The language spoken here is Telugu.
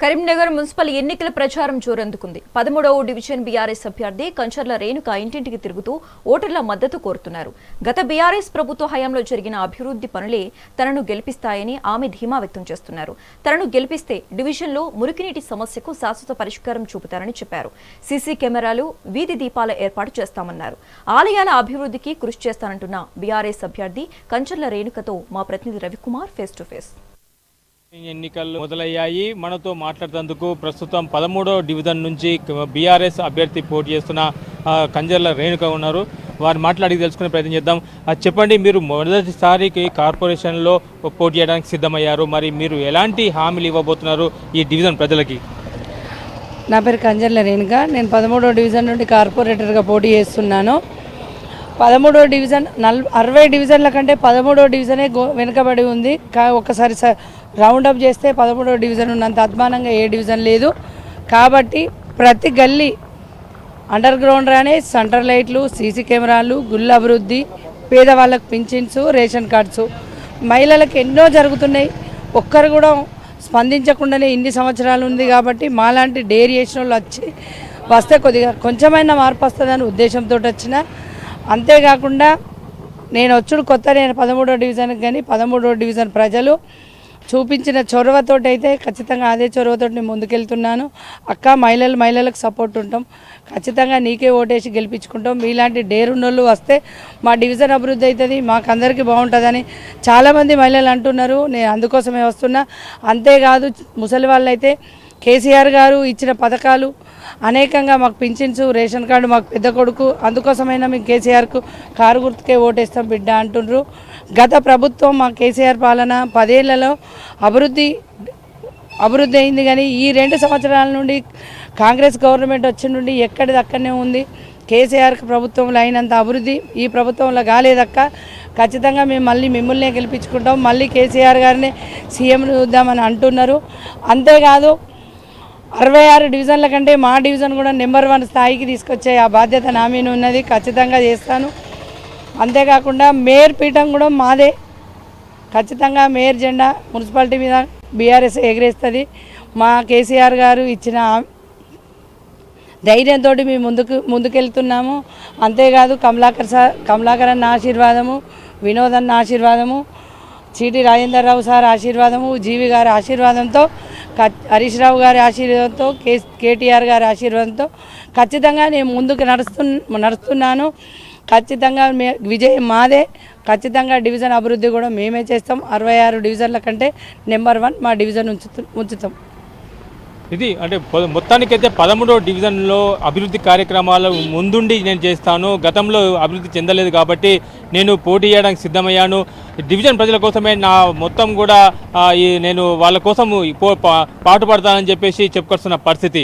కరీంనగర్ మున్సిపల్ ఎన్నికల ప్రచారం జోరందుకుంది. 13వ డివిజన్ బీఆర్ఎస్ అభ్యర్థి కంచర్ల రేణుక ఇంటింటికి తిరుగుతూ ఓటర్ల మద్దతు కోరుతున్నారు. గత బీఆర్ఎస్ ప్రభుత్వ హయాంలో జరిగిన అభివృద్ధి పనులే తనను గెలిపిస్తాయని ఆమె ధీమా వ్యక్తం చేస్తున్నారు. తనను గెలిపిస్తే డివిజన్లో మురికినీటి సమస్యకు శాశ్వత పరిష్కారం చూపుతారని చెప్పారు. సీసీ కెమెరాలు, వీధి దీపాల ఏర్పాటు చేస్తామన్నారు. ఆలయాల అభివృద్ధికి కృషి చేస్తానంటున్న బీఆర్ఎస్ అభ్యర్థి కంచర్ల రేణుకతో మా ప్రతినిధి రవికుమార్ ఫేస్ టు ఫేస్. ఎన్నికలు మొదలయ్యాయి. మనతో మాట్లాడేందుకు ప్రస్తుతం 13వ డివిజన్ నుంచి బీఆర్ఎస్ అభ్యర్థి పోటీ చేస్తున్న కంచర్ల రేణుక ఉన్నారు. వారు మాట్లాడి తెలుసుకునే ప్రయత్నం చేద్దాం. చెప్పండి, మీరు మొదటిసారికి కార్పొరేషన్లో పోటీ చేయడానికి సిద్ధమయ్యారు. మరి మీరు ఎలాంటి హామీలు ఇవ్వబోతున్నారు ఈ డివిజన్ ప్రజలకి? నా పేరు కంచర్ల రేణుక. నేను 13వ డివిజన్ నుండి కార్పొరేటర్గా పోటీ చేస్తున్నాను. 13వ డివిజన్ 60 డివిజన్ల కంటే 13వ డివిజనే వెనుకబడి ఉంది. ఒక్కసారి రౌండప్ చేస్తే 13వ డివిజన్ ఉన్నంత అద్మానంగా ఏ డివిజన్ లేదు. కాబట్టి ప్రతి గల్లీ అండర్ గ్రౌండ్ డ్రైనేజ్, సెంటర్ లైట్లు, సీసీ కెమెరాలు, గుళ్ళ అభివృద్ధి, పేదవాళ్ళకు పింఛన్స్, రేషన్ కార్డ్స్, మహిళలకు ఎన్నో జరుగుతున్నాయి. ఒక్కరు కూడా స్పందించకుండానే ఇన్ని సంవత్సరాలు ఉంది. కాబట్టి మాలాంటి డేర్ చేసిన వాళ్ళు వస్తే కొద్దిగా కొంచెమైనా మార్పు వస్తుందని ఉద్దేశంతో వచ్చిన. అంతేకాకుండా నేను వచ్చుడు కొత్త, నేను 13వ డివిజన్కి కానీ 13వ డివిజన్ ప్రజలు చూపించిన చొరవతోటి అయితే ఖచ్చితంగా అదే చొరవతోటి నేను ముందుకెళ్తున్నాను. అక్క, మహిళలకు సపోర్ట్ ఉంటాం, ఖచ్చితంగా నీకే ఓటేసి గెలిపించుకుంటాం. మీలాంటి డేరున్నోళ్ళు వస్తే మా డివిజన్ అభివృద్ధి అవుతుంది, మాకు అందరికీ బాగుంటుందని చాలామంది మహిళలు అంటున్నారు. నేను అందుకోసమే వస్తున్నా. అంతేకాదు, ముసలి వాళ్ళు అయితే కేసీఆర్ గారు ఇచ్చిన పథకాలు అనేకంగా మాకు పింఛన్స్, రేషన్ కార్డు మాకు పెద్ద కొడుకు, అందుకోసమైనా మేము కేసీఆర్కు కారు గుర్తుకే ఓటేస్తాం బిడ్డ అంటున్నారు. గత ప్రభుత్వం మా కేసీఆర్ పాలన 10 ఏళ్లలో అభివృద్ధి అయింది. కానీ ఈ 2 సంవత్సరాల నుండి కాంగ్రెస్ గవర్నమెంట్ వచ్చి నుండి ఎక్కడిది అక్కడనే ఉంది. కేసీఆర్ ప్రభుత్వంలో అయినంత అభివృద్ధి ఈ ప్రభుత్వంలో కాలేదక్క. ఖచ్చితంగా మేము మళ్ళీ మిమ్మల్నే గెలిపించుకుంటాం, మళ్ళీ కేసీఆర్ గారిని సీఎం చూద్దామని అంటున్నారు. అంతేకాదు, 66 డివిజన్ల కంటే మా డివిజన్ కూడా నెంబర్ 1 స్థాయికి తీసుకొచ్చే ఆ బాధ్యత నా మీద ఉన్నది. ఖచ్చితంగా చేస్తాను. అంతేకాకుండా మేయర్ పీఠం కూడా మాదే. ఖచ్చితంగా మేయర్ జెండా మున్సిపాలిటీ మీద బీఆర్ఎస్ ఎగిరేస్తుంది. మా కేసీఆర్ గారు ఇచ్చిన ధైర్యంతో మేము ముందుకెళ్తున్నాము. అంతేకాదు, కమలాకర్ అన్న ఆశీర్వాదము, వినోద్ అన్న ఆశీర్వాదము, చీటి రాజేందర్రావు సార్ ఆశీర్వాదము, జీవి గారి ఆశీర్వాదంతో, హరీష్ రావు గారి ఆశీర్వాదంతో, కేటీఆర్ గారి ఆశీర్వాదంతో ఖచ్చితంగా నేను ముందుకు నడుస్తున్నాను. ఖచ్చితంగా విజయం మాదే. ఖచ్చితంగా డివిజన్ అభివృద్ధి కూడా మేమే చేస్తాం. 66 డివిజన్ల కంటే నెంబర్ 1 మా డివిజన్ ఉంచుతాం. ఇది అంటే మొత్తానికైతే 13వ డివిజన్లో అభివృద్ధి కార్యక్రమాలు ముందుండి నేను చేస్తాను. గతంలో అభివృద్ధి చెందలేదు కాబట్టి నేను పోటీ చేయడానికి సిద్ధమయ్యాను. డివిజన్ ప్రజల కోసమే నా మొత్తం కూడా నేను వాళ్ళ కోసం పాటుపడతానని చెప్పేసి చెప్పుకొస్తున్న పరిస్థితి.